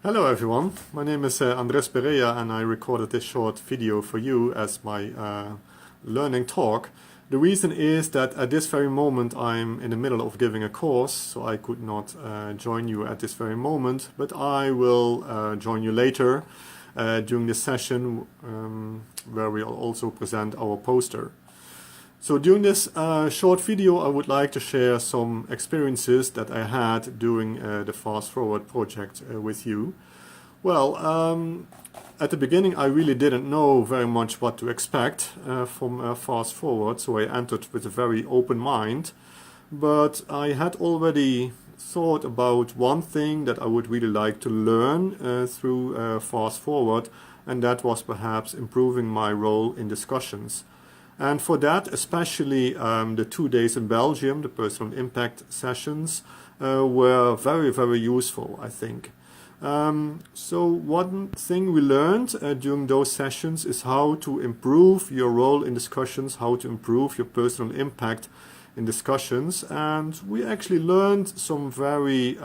Hello everyone, my name is Andrés and I recorded this short video for you as my learning talk. The reason is that at this very moment I'm in the middle of giving a course, so I could not join you at this very moment, but I will join you later during this session where we'll also present our poster. So during this short video I would like to share some experiences that I had during the Fast Forward project with you. Well, at the beginning I really didn't know very much what to expect from Fast Forward, so I entered with a very open mind. But I had already thought about one thing that I would really like to learn through Fast Forward, and that was perhaps improving my role in discussions. And for that, especially the 2 days in Belgium, the personal impact sessions, were very, very useful, I think. So one thing we learned during those sessions is how to improve your role in discussions, how to improve your personal impact in discussions. And we actually learned some very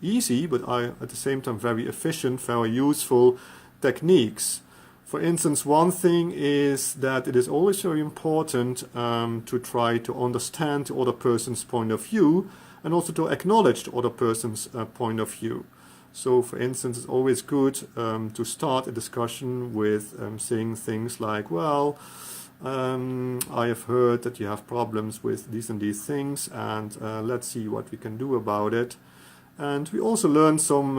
easy, but at the same time very efficient, very useful techniques. For instance, one thing is that it is always very important to try to understand the other person's point of view and also to acknowledge the other person's point of view. So, for instance, it's always good to start a discussion with saying things like, well, I have heard that you have problems with these and these things, and let's see what we can do about it. And we also learned some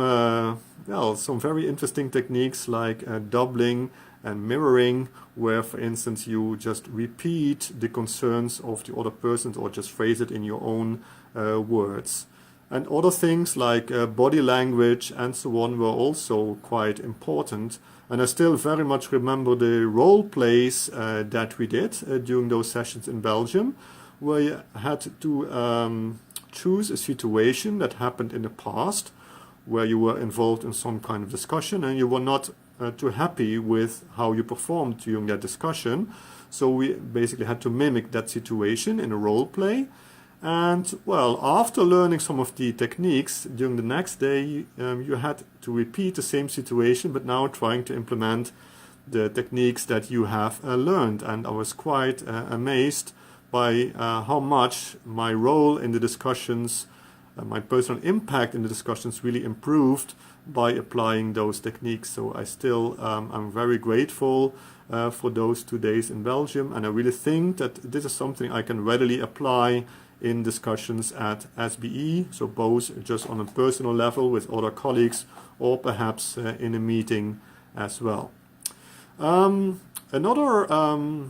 very interesting techniques like doubling and mirroring, where, for instance, you just repeat the concerns of the other person or just phrase it in your own words. And other things like body language and so on were also quite important. And I still very much remember the role plays that we did during those sessions in Belgium, where you had to choose a situation that happened in the past where you were involved in some kind of discussion and you were not too happy with how you performed during that discussion. So we basically had to mimic that situation in a role play. And well, after learning some of the techniques, during the next day you had to repeat the same situation, but now trying to implement the techniques that you have learned. And I was quite amazed by how much my role in the discussions, my personal impact in the discussions really improved by applying those techniques. So I still I'm very grateful for those 2 days in Belgium, and I really think that this is something I can readily apply in discussions at SBE, so both just on a personal level with other colleagues or perhaps in a meeting as well. Another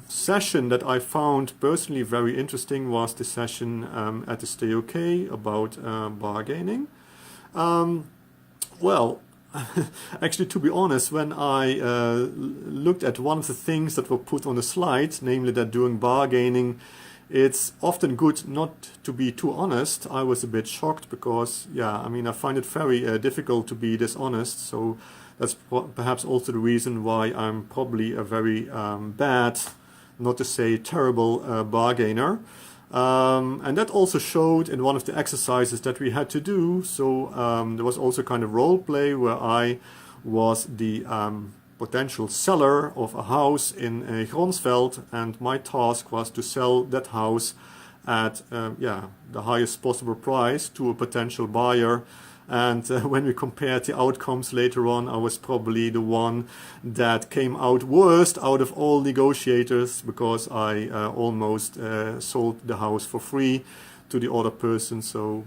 session that I found personally very interesting was the session at the Stay OK about bargaining. Well, actually, to be honest, when I looked at one of the things that were put on the slide, namely that during bargaining it's often good not to be too honest, I was a bit shocked because, yeah, I mean, I find it very difficult to be dishonest. So that's perhaps also the reason why I'm probably a very bad, not to say terrible, bargainer. And that also showed in one of the exercises that we had to do. So there was also kind of role play where I was the potential seller of a house in Gronsveld, and my task was to sell that house at the highest possible price to a potential buyer. And when we compared the outcomes later on, I was probably the one that came out worst out of all negotiators, because I almost sold the house for free to the other person. So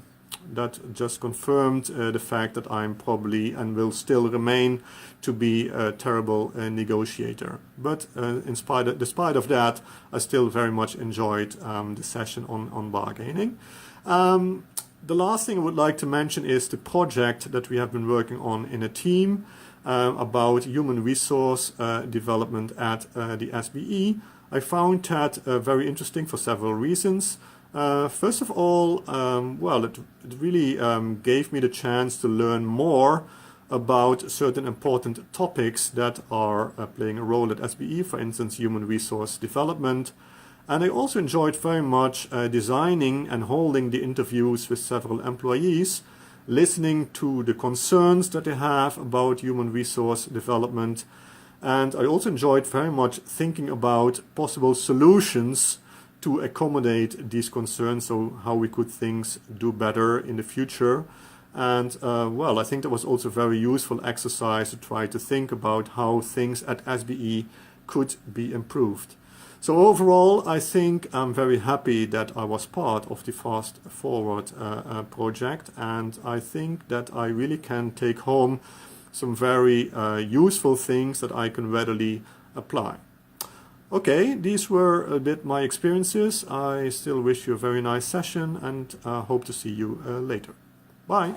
that just confirmed the fact that I'm probably and will still remain to be a terrible negotiator. But despite of that, I still very much enjoyed the session on bargaining. The last thing I would like to mention is the project that we have been working on in a team about human resource development at the SBE. I found that very interesting for several reasons. First of all, it really gave me the chance to learn more about certain important topics that are playing a role at SBE, for instance, human resource development. And I also enjoyed very much designing and holding the interviews with several employees listening to the concerns that they have about human resource development. And I also enjoyed very much thinking about possible solutions to accommodate these concerns, so how we could things do better in the future. And well, I think that was also a very useful exercise to try to think about how things at SBE could be improved. So overall, I think I'm very happy that I was part of the Fast Forward project, and I think that I really can take home some very useful things that I can readily apply. Okay, these were a bit my experiences. I still wish you a very nice session and hope to see you later. Bye.